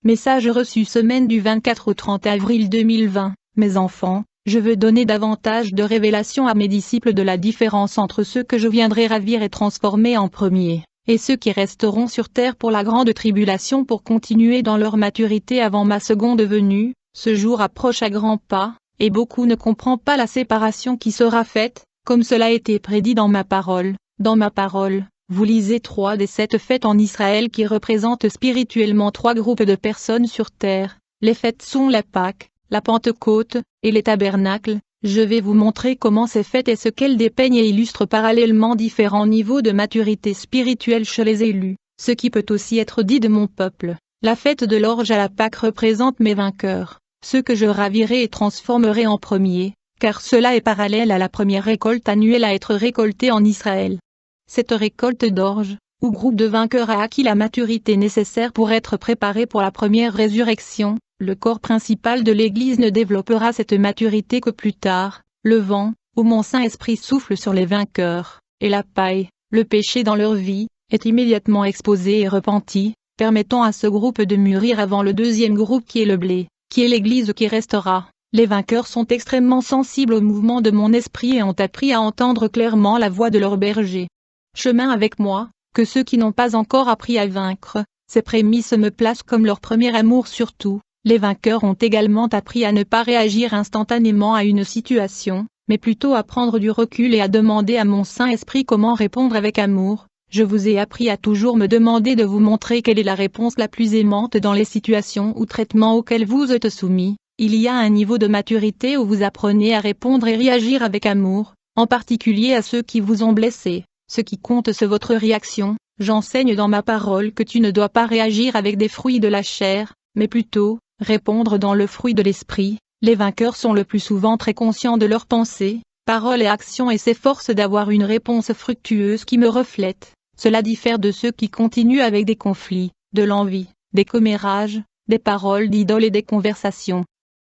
Message reçu semaine du 24 au 30 avril 2020. Mes enfants, je veux donner davantage de révélations à mes disciples de la différence entre ceux que je viendrai ravir et transformer en premiers, et ceux qui resteront sur terre pour la grande tribulation pour continuer dans leur maturité avant ma seconde venue. Ce jour approche à grands pas, et beaucoup ne comprennent pas la séparation qui sera faite, comme cela a été prédit dans ma parole. Dans ma parole, vous lisez 3 des 7 fêtes en Israël qui représentent spirituellement 3 groupes de personnes sur terre. Les fêtes sont la Pâque, la Pentecôte, et les tabernacles. Je vais vous montrer comment ces fêtes et ce qu'elles dépeignent et illustrent parallèlement différents niveaux de maturité spirituelle chez les élus, ce qui peut aussi être dit de mon peuple. La fête de l'orge à la Pâque représente mes vainqueurs, ceux que je ravirai et transformerai en premiers, car cela est parallèle à la première récolte annuelle à être récoltée en Israël. Cette récolte d'orge, ou groupe de vainqueurs a acquis la maturité nécessaire pour être préparé pour la première résurrection. Le corps principal de l'Église ne développera cette maturité que plus tard. Le vent, où mon Saint-Esprit souffle sur les vainqueurs, et la paille, le péché dans leur vie, est immédiatement exposé et repenti, permettant à ce groupe de mûrir avant le deuxième groupe qui est le blé, qui est l'Église qui restera. Les vainqueurs sont extrêmement sensibles au mouvement de mon esprit et ont appris à entendre clairement la voix de leur berger. Chemin avec moi, que ceux qui n'ont pas encore appris à vaincre, ces prémices me placent comme leur premier amour surtout. Les vainqueurs ont également appris à ne pas réagir instantanément à une situation, mais plutôt à prendre du recul et à demander à mon Saint-Esprit comment répondre avec amour. Je vous ai appris à toujours me demander de vous montrer quelle est la réponse la plus aimante dans les situations ou traitements auxquels vous êtes soumis. Il y a un niveau de maturité où vous apprenez à répondre et réagir avec amour, en particulier à ceux qui vous ont blessé. Ce qui compte c'est votre réaction. J'enseigne dans ma parole que tu ne dois pas réagir avec des fruits de la chair, mais plutôt, répondre dans le fruit de l'esprit. Les vainqueurs sont le plus souvent très conscients de leurs pensées, paroles et actions et s'efforcent d'avoir une réponse fructueuse qui me reflète. Cela diffère de ceux qui continuent avec des conflits, de l'envie, des commérages, des paroles d'idoles et des conversations.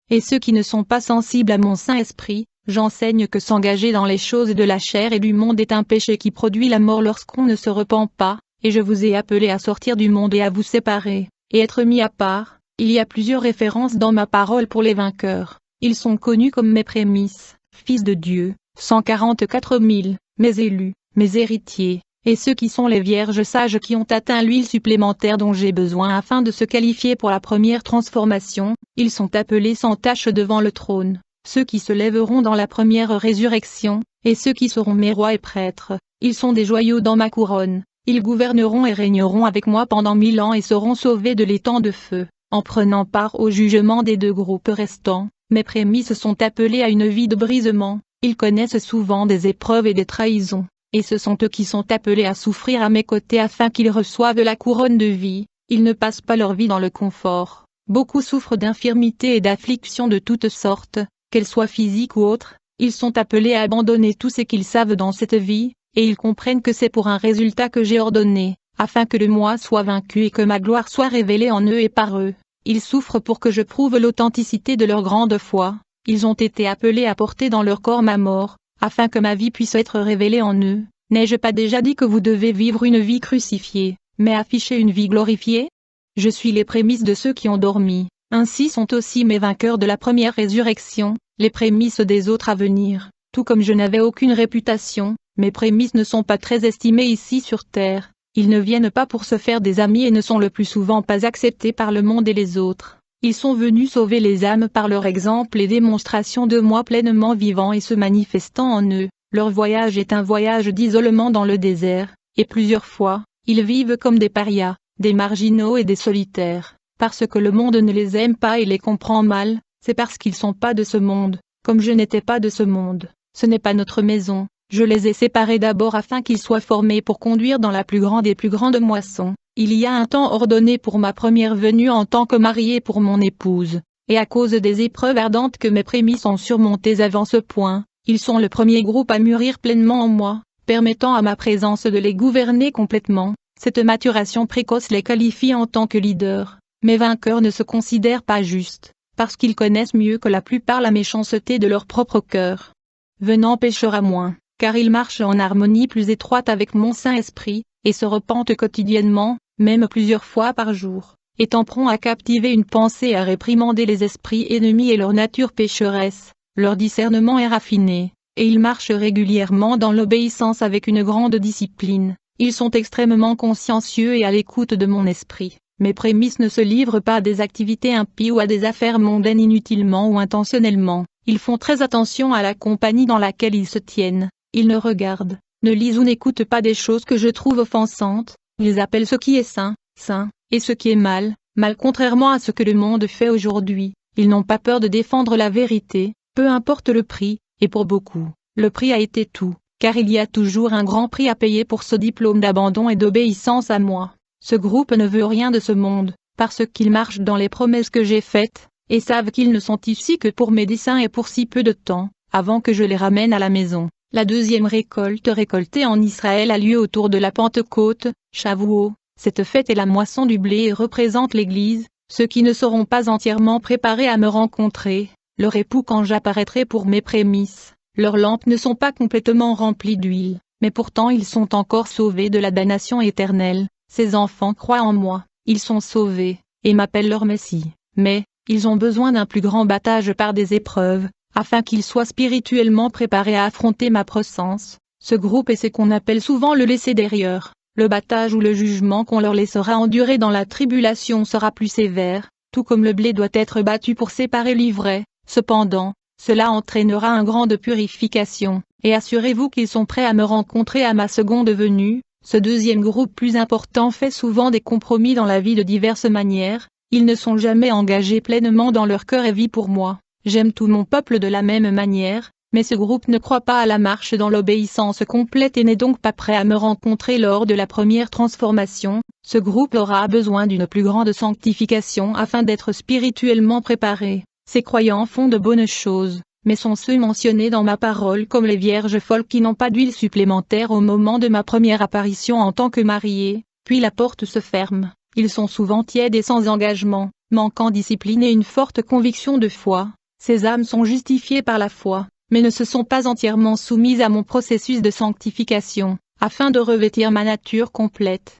Et ceux qui ne sont pas sensibles à mon Saint-Esprit, j'enseigne que s'engager dans les choses de la chair et du monde est un péché qui produit la mort lorsqu'on ne se repent pas, et je vous ai appelé à sortir du monde et à vous séparer, et être mis à part. Il y a plusieurs références dans ma parole pour les vainqueurs. Ils sont connus comme mes prémices, fils de Dieu, 144 000, mes élus, mes héritiers, et ceux qui sont les vierges sages qui ont atteint l'huile supplémentaire dont j'ai besoin afin de se qualifier pour la première transformation. Ils sont appelés sans tache devant le trône, ceux qui se lèveront dans la première résurrection, et ceux qui seront mes rois et prêtres. Ils sont des joyaux dans ma couronne. Ils gouverneront et régneront avec moi pendant 1000 ans et seront sauvés de l'étang de feu. En prenant part au jugement des 2 groupes restants, mes prémices sont appelés à une vie de brisement. Ils connaissent souvent des épreuves et des trahisons, et ce sont eux qui sont appelés à souffrir à mes côtés afin qu'ils reçoivent la couronne de vie. Ils ne passent pas leur vie dans le confort. Beaucoup souffrent d'infirmités et d'afflictions de toutes sortes, qu'elles soient physiques ou autres. Ils sont appelés à abandonner tout ce qu'ils savent dans cette vie, et ils comprennent que c'est pour un résultat que j'ai ordonné, afin que le moi soit vaincu et que ma gloire soit révélée en eux et par eux. Ils souffrent pour que je prouve l'authenticité de leur grande foi. Ils ont été appelés à porter dans leur corps ma mort, afin que ma vie puisse être révélée en eux. N'ai-je pas déjà dit que vous devez vivre une vie crucifiée, mais afficher une vie glorifiée? Je suis les prémices de ceux qui ont dormi. Ainsi sont aussi mes vainqueurs de la première résurrection, les prémices des autres à venir. Tout comme je n'avais aucune réputation, mes prémices ne sont pas très estimées ici sur terre. Ils ne viennent pas pour se faire des amis et ne sont le plus souvent pas acceptés par le monde et les autres. Ils sont venus sauver les âmes par leur exemple et démonstration de moi pleinement vivant et se manifestant en eux. Leur voyage est un voyage d'isolement dans le désert, et plusieurs fois, ils vivent comme des parias, des marginaux et des solitaires. Parce que le monde ne les aime pas et les comprend mal, c'est parce qu'ils sont pas de ce monde, comme je n'étais pas de ce monde. Ce n'est pas notre maison. Je les ai séparés d'abord afin qu'ils soient formés pour conduire dans la plus grande et plus grande moisson. Il y a un temps ordonné pour ma première venue en tant que marié pour mon épouse, et à cause des épreuves ardentes que mes prémices ont surmontées avant ce point, ils sont le premier groupe à mûrir pleinement en moi, permettant à ma présence de les gouverner complètement. Cette maturation précoce les qualifie en tant que leaders. Mes vainqueurs ne se considèrent pas justes, parce qu'ils connaissent mieux que la plupart la méchanceté de leur propre cœur. Venant péchera moins, car ils marchent en harmonie plus étroite avec mon Saint-Esprit, et se repentent quotidiennement, même plusieurs fois par jour. étant prompt à captiver une pensée et à réprimander les esprits ennemis et leur nature pécheresse. Leur discernement est raffiné, et ils marchent régulièrement dans l'obéissance avec une grande discipline. Ils sont extrêmement consciencieux et à l'écoute de mon esprit. Mes prémices ne se livrent pas à des activités impies ou à des affaires mondaines inutilement ou intentionnellement. Ils font très attention à la compagnie dans laquelle ils se tiennent. Ils ne regardent, ne lisent ou n'écoutent pas des choses que je trouve offensantes. Ils appellent ce qui est saint, saint, et ce qui est mal, mal, contrairement à ce que le monde fait aujourd'hui. Ils n'ont pas peur de défendre la vérité, peu importe le prix, et pour beaucoup, le prix a été tout, car il y a toujours un grand prix à payer pour ce diplôme d'abandon et d'obéissance à moi. Ce groupe ne veut rien de ce monde, parce qu'ils marchent dans les promesses que j'ai faites, et savent qu'ils ne sont ici que pour mes desseins et pour si peu de temps, avant que je les ramène à la maison. La deuxième récolte récoltée en Israël a lieu autour de la Pentecôte, Shavuot. Cette fête est la moisson du blé et représente l'Église. Ceux qui ne seront pas entièrement préparés à me rencontrer, leur époux quand j'apparaîtrai pour mes prémices, leurs lampes ne sont pas complètement remplies d'huile, mais pourtant ils sont encore sauvés de la damnation éternelle. Ces enfants croient en moi, ils sont sauvés, et m'appellent leur Messie. Mais, ils ont besoin d'un plus grand battage par des épreuves, afin qu'ils soient spirituellement préparés à affronter ma présence. Ce groupe est ce qu'on appelle souvent le laisser derrière. Le battage ou le jugement qu'on leur laissera endurer dans la tribulation sera plus sévère, tout comme le blé doit être battu pour séparer l'ivraie. Cependant, cela entraînera une grande purification, et assurez-vous qu'ils sont prêts à me rencontrer à ma seconde venue. Ce deuxième groupe plus important fait souvent des compromis dans la vie de diverses manières. Ils ne sont jamais engagés pleinement dans leur cœur et vie pour moi. J'aime tout mon peuple de la même manière, mais ce groupe ne croit pas à la marche dans l'obéissance complète et n'est donc pas prêt à me rencontrer lors de la première transformation. Ce groupe aura besoin d'une plus grande sanctification afin d'être spirituellement préparé. Ces croyants font de bonnes choses, mais sont ceux mentionnés dans ma parole comme les vierges folles qui n'ont pas d'huile supplémentaire au moment de ma première apparition en tant que mariée. Puis la porte se ferme. Ils sont souvent tièdes et sans engagement, manquant discipline et une forte conviction de foi. Ces âmes sont justifiées par la foi, mais ne se sont pas entièrement soumises à mon processus de sanctification, afin de revêtir ma nature complète.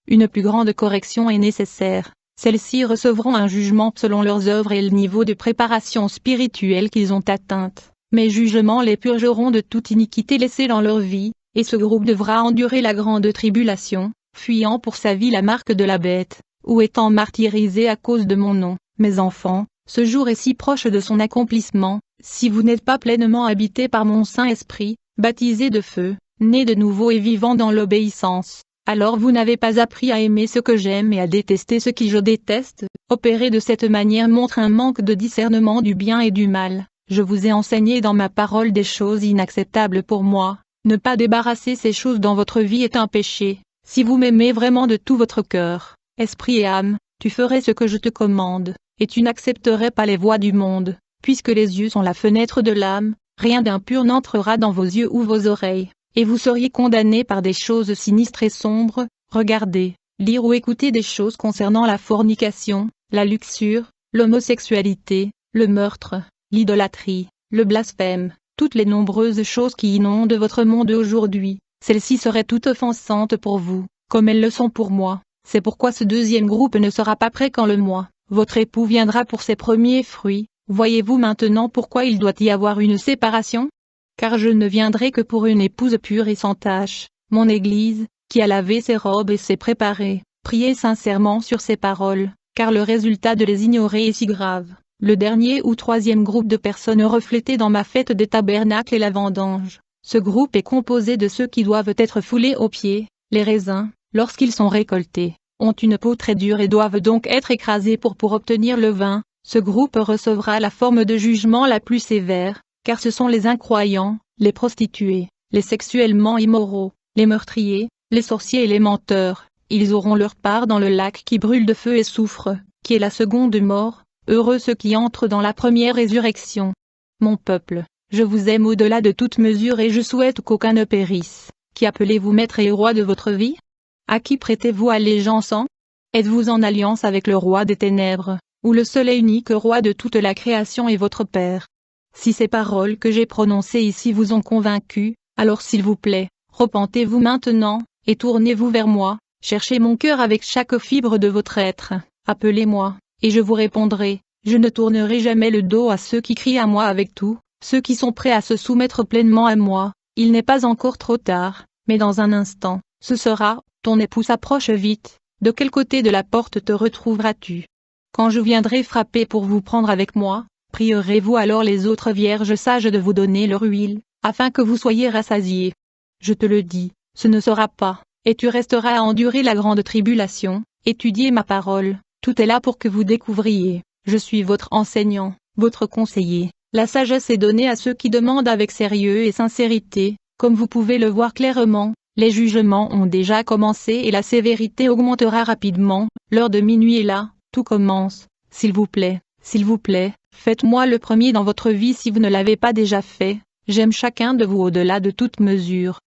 Une plus grande correction est nécessaire. Celles-ci recevront un jugement selon leurs œuvres et le niveau de préparation spirituelle qu'ils ont atteinte. Mes jugements les purgeront de toute iniquité laissée dans leur vie, et ce groupe devra endurer la grande tribulation, fuyant pour sa vie la marque de la bête, ou étant martyrisé à cause de mon nom. Mes enfants, ce jour est si proche de son accomplissement, si vous n'êtes pas pleinement habités par mon Saint-Esprit, baptisés de feu, nés de nouveau et vivant dans l'obéissance, alors vous n'avez pas appris à aimer ce que j'aime et à détester ce qui je déteste. Opérer de cette manière montre un manque de discernement du bien et du mal. Je vous ai enseigné dans ma parole des choses inacceptables pour moi. Ne pas débarrasser ces choses dans votre vie est un péché. Si vous m'aimez vraiment de tout votre cœur, esprit et âme, tu ferais ce que je te commande, et tu n'accepterais pas les voies du monde. Puisque les yeux sont la fenêtre de l'âme, rien d'impur n'entrera dans vos yeux ou vos oreilles, et vous seriez condamnés par des choses sinistres et sombres. Regardez, lire ou écouter des choses concernant la fornication, la luxure, l'homosexualité, le meurtre, l'idolâtrie, le blasphème, toutes les nombreuses choses qui inondent votre monde aujourd'hui. Celles-ci seraient toutes offensantes pour vous, comme elles le sont pour moi. C'est pourquoi ce deuxième groupe ne sera pas prêt quand le mois, votre époux viendra pour ses premiers fruits. Voyez-vous maintenant pourquoi il doit y avoir une séparation? Car je ne viendrai que pour une épouse pure et sans tache, mon Église, qui a lavé ses robes et s'est préparée. Priez sincèrement sur ces paroles, car le résultat de les ignorer est si grave. Le dernier ou troisième groupe de personnes reflétées dans ma fête des tabernacles est la vendange. Ce groupe est composé de ceux qui doivent être foulés aux pieds. Les raisins, lorsqu'ils sont récoltés, ont une peau très dure et doivent donc être écrasés pour obtenir le vin. Ce groupe recevra la forme de jugement la plus sévère, car ce sont les incroyants, les prostituées, les sexuellement immoraux, les meurtriers, les sorciers et les menteurs. Ils auront leur part dans le lac qui brûle de feu et soufre, qui est la seconde mort. Heureux ceux qui entrent dans la première résurrection. Mon peuple, je vous aime au-delà de toute mesure et je souhaite qu'aucun ne périsse. Qui appelez-vous maître et roi de votre vie? À qui prêtez-vous allégeance? Êtes-vous en alliance avec le roi des ténèbres, ou le seul et unique roi de toute la création est votre Père? Si ces paroles que j'ai prononcées ici vous ont convaincu, alors s'il vous plaît, repentez-vous maintenant, et tournez-vous vers moi, cherchez mon cœur avec chaque fibre de votre être. appelez-moi, et je vous répondrai. Je ne tournerai jamais le dos à ceux qui crient à moi avec tout, ceux qui sont prêts à se soumettre pleinement à moi. Il n'est pas encore trop tard, mais dans un instant, ce sera, ton époux s'approche vite, de quel côté de la porte te retrouveras-tu? Quand je viendrai frapper pour vous prendre avec moi, prierez-vous alors les autres vierges sages de vous donner leur huile, afin que vous soyez rassasiés? Je te le dis, ce ne sera pas, et tu resteras à endurer la grande tribulation. Étudiez ma parole, tout est là pour que vous découvriez, je suis votre enseignant, votre conseiller. La sagesse est donnée à ceux qui demandent avec sérieux et sincérité, comme vous pouvez le voir clairement, les jugements ont déjà commencé et la sévérité augmentera rapidement, l'heure de minuit est là, tout commence, s'il vous plaît, faites-moi le premier dans votre vie si vous ne l'avez pas déjà fait, j'aime chacun de vous au-delà de toute mesure,